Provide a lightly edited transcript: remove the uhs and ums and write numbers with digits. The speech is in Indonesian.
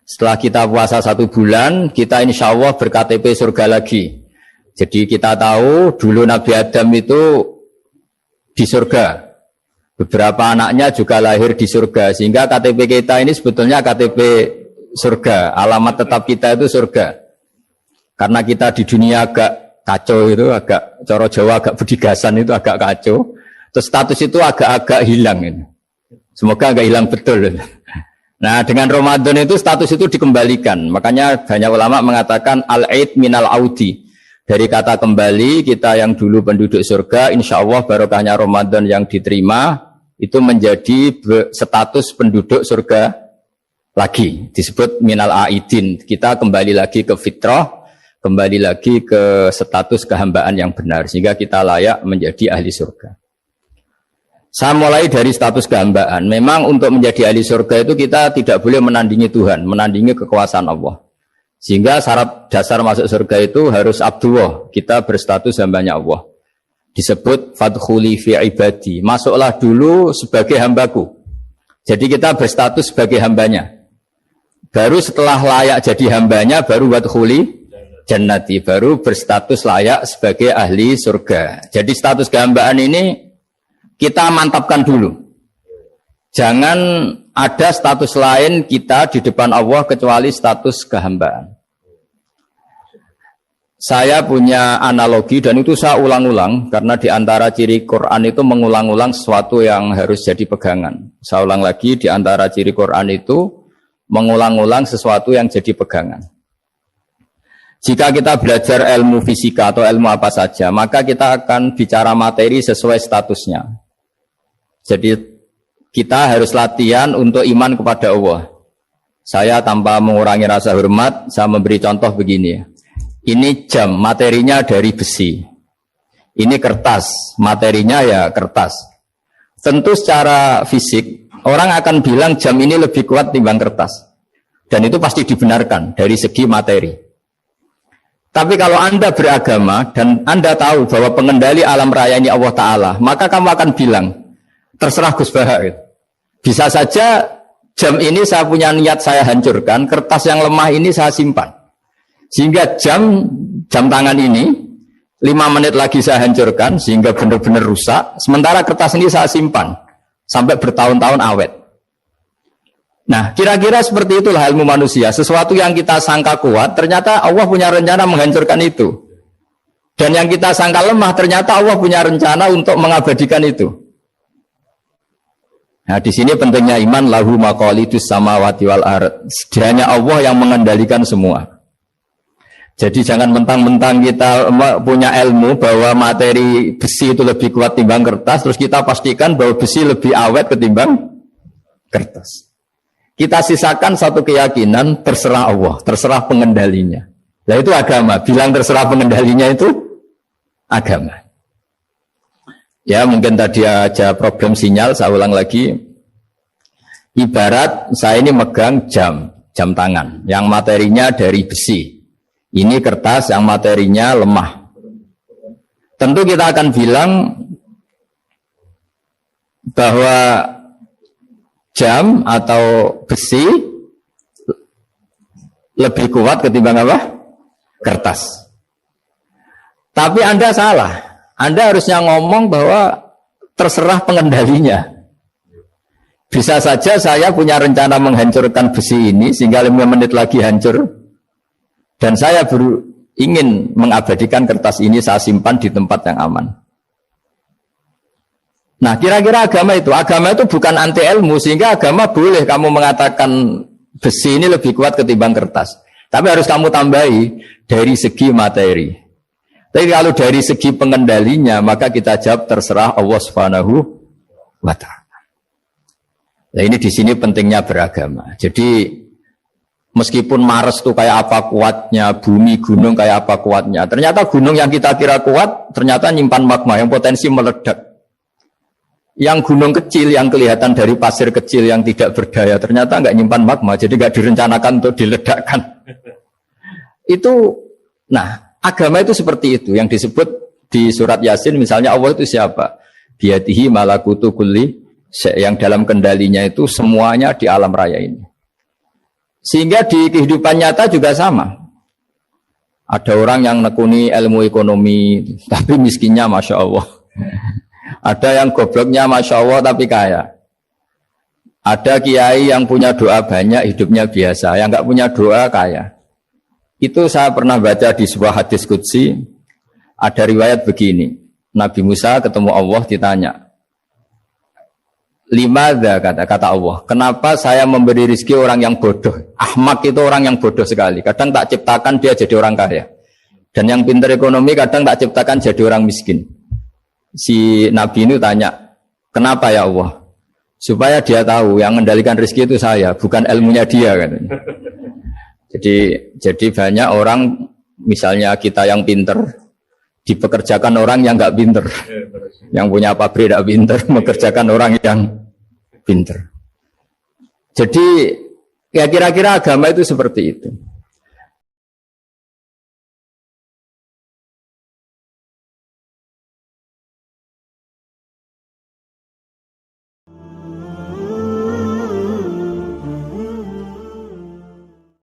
Setelah kita puasa 1 bulan, kita insya Allah berKTP surga lagi. Jadi kita tahu dulu Nabi Adam itu di surga. Beberapa anaknya juga lahir di surga. Sehingga KTP kita ini sebetulnya KTP surga. Alamat tetap kita itu surga. Karena kita di dunia agak kacau itu, agak coro Jawa, agak bedigasan itu agak kacau. Terus status itu agak-agak hilang ini. Semoga agak hilang betul. Nah, dengan Ramadan itu status itu dikembalikan. Makanya banyak ulama mengatakan al-aid minal audi. Dari kata kembali, kita yang dulu penduduk surga, insya Allah barokahnya Ramadan yang diterima, itu menjadi status penduduk surga lagi. Disebut minal aidin. Kita kembali lagi ke fitrah, kembali lagi ke status kehambaan yang benar. Sehingga kita layak menjadi ahli surga. Saya mulai dari status kehambaan. Memang untuk menjadi ahli surga itu kita tidak boleh menandingi Tuhan, menandingi kekuasaan Allah. Sehingga syarat dasar masuk surga itu harus abdullah. Kita berstatus hambanya Allah. Disebut fadkhuli fi ibadi. Masuklah dulu sebagai hambaku. Jadi kita berstatus sebagai hambanya. Baru setelah layak jadi hambanya, baru wadkhuli jannati. Baru berstatus layak sebagai ahli surga. Jadi status kehambaan ini kita mantapkan dulu. Jangan ada status lain kita di depan Allah kecuali status kehambaan. Saya punya analogi dan itu saya ulang-ulang karena di antara ciri Quran itu mengulang-ulang sesuatu yang harus jadi pegangan. Saya ulang lagi, di antara ciri Quran itu mengulang-ulang sesuatu yang jadi pegangan. Jika kita belajar ilmu fisika atau ilmu apa saja, maka kita akan bicara materi sesuai statusnya. Jadi kita harus latihan untuk iman kepada Allah. Saya tanpa mengurangi rasa hormat, saya memberi contoh begini. Ini jam, materinya dari besi. Ini kertas, materinya ya kertas. Tentu secara fisik, orang akan bilang jam ini lebih kuat timbang kertas. Dan itu pasti dibenarkan dari segi materi. Tapi kalau Anda beragama dan Anda tahu bahwa pengendali alam raya ini Allah Ta'ala, maka kamu akan bilang, terserah Gus Bahak. Bisa saja jam ini saya punya niat saya hancurkan, kertas yang lemah ini saya simpan. Sehingga jam tangan ini 5 menit lagi saya hancurkan sehingga benar-benar rusak. Sementara kertas ini saya simpan sampai bertahun-tahun awet. Nah, kira-kira seperti itulah ilmu manusia. Sesuatu yang kita sangka kuat, ternyata Allah punya rencana menghancurkan itu. Dan yang kita sangka lemah, ternyata Allah punya rencana untuk mengabadikan itu. Nah, di sini pentingnya iman, lahu maqalidus samawati wal ard. Hanya Allah yang mengendalikan semua. Jadi jangan mentang-mentang kita punya ilmu bahwa materi besi itu lebih kuat timbang kertas, terus kita pastikan bahwa besi lebih awet ketimbang kertas. Kita sisakan satu keyakinan, terserah Allah, terserah pengendalinya. Nah itu agama, bilang terserah pengendalinya itu agama. Ya mungkin tadi aja problem sinyal, saya ulang lagi. Ibarat saya ini megang jam tangan, yang materinya dari besi. Ini kertas yang materinya lemah. Tentu kita akan bilang bahwa jam atau besi lebih kuat ketimbang apa? Kertas. Tapi Anda salah. Anda harusnya ngomong bahwa terserah pengendalinya. Bisa saja saya punya rencana menghancurkan besi ini sehingga 5 menit lagi hancur. Dan saya ingin mengabadikan kertas ini, saya simpan di tempat yang aman. Nah, kira-kira agama itu bukan anti ilmu, sehingga agama boleh kamu mengatakan besi ini lebih kuat ketimbang kertas. Tapi harus kamu tambahi dari segi materi. Tapi kalau dari segi pengendalinya, maka kita jawab terserah Allah Subhanahu wa Ta'ala. Nah, ini di sini pentingnya beragama. Jadi meskipun Mars itu kayak apa kuatnya, bumi, gunung kayak apa kuatnya. Ternyata gunung yang kita kira kuat, ternyata nyimpan magma yang potensi meledak. Yang gunung kecil yang kelihatan dari pasir kecil yang tidak berdaya, ternyata nggak nyimpan magma, jadi nggak direncanakan untuk diledakkan. Itu, nah agama itu seperti itu, yang disebut di surat Yasin misalnya Allah itu siapa? Biadihi malakutu kulli, yang dalam kendalinya itu semuanya di alam raya ini. Sehingga di kehidupan nyata juga sama. Ada orang yang nekuni ilmu ekonomi, tapi miskinnya Masya Allah. Ada yang gobloknya Masya Allah, tapi kaya. Ada kiai yang punya doa banyak, hidupnya biasa. Yang nggak punya doa, kaya. Itu saya pernah baca di sebuah hadis qudsi. Ada riwayat begini. Nabi Musa ketemu Allah ditanya. Limadza kata Allah. Kenapa saya memberi rezeki orang yang bodoh? Ahmak itu orang yang bodoh sekali. Kadang tak ciptakan dia jadi orang kaya. Dan yang pintar ekonomi kadang tak ciptakan jadi orang miskin. Si Nabi ini tanya. Kenapa ya Allah? Supaya dia tahu yang mengendalikan rezeki itu saya, bukan ilmunya dia katanya. Jadi banyak orang, misalnya kita yang pinter dipekerjakan orang yang nggak pinter, yang punya pabrik tidak pinter, mengerjakan orang yang pinter. Jadi ya kira-kira agama itu seperti itu.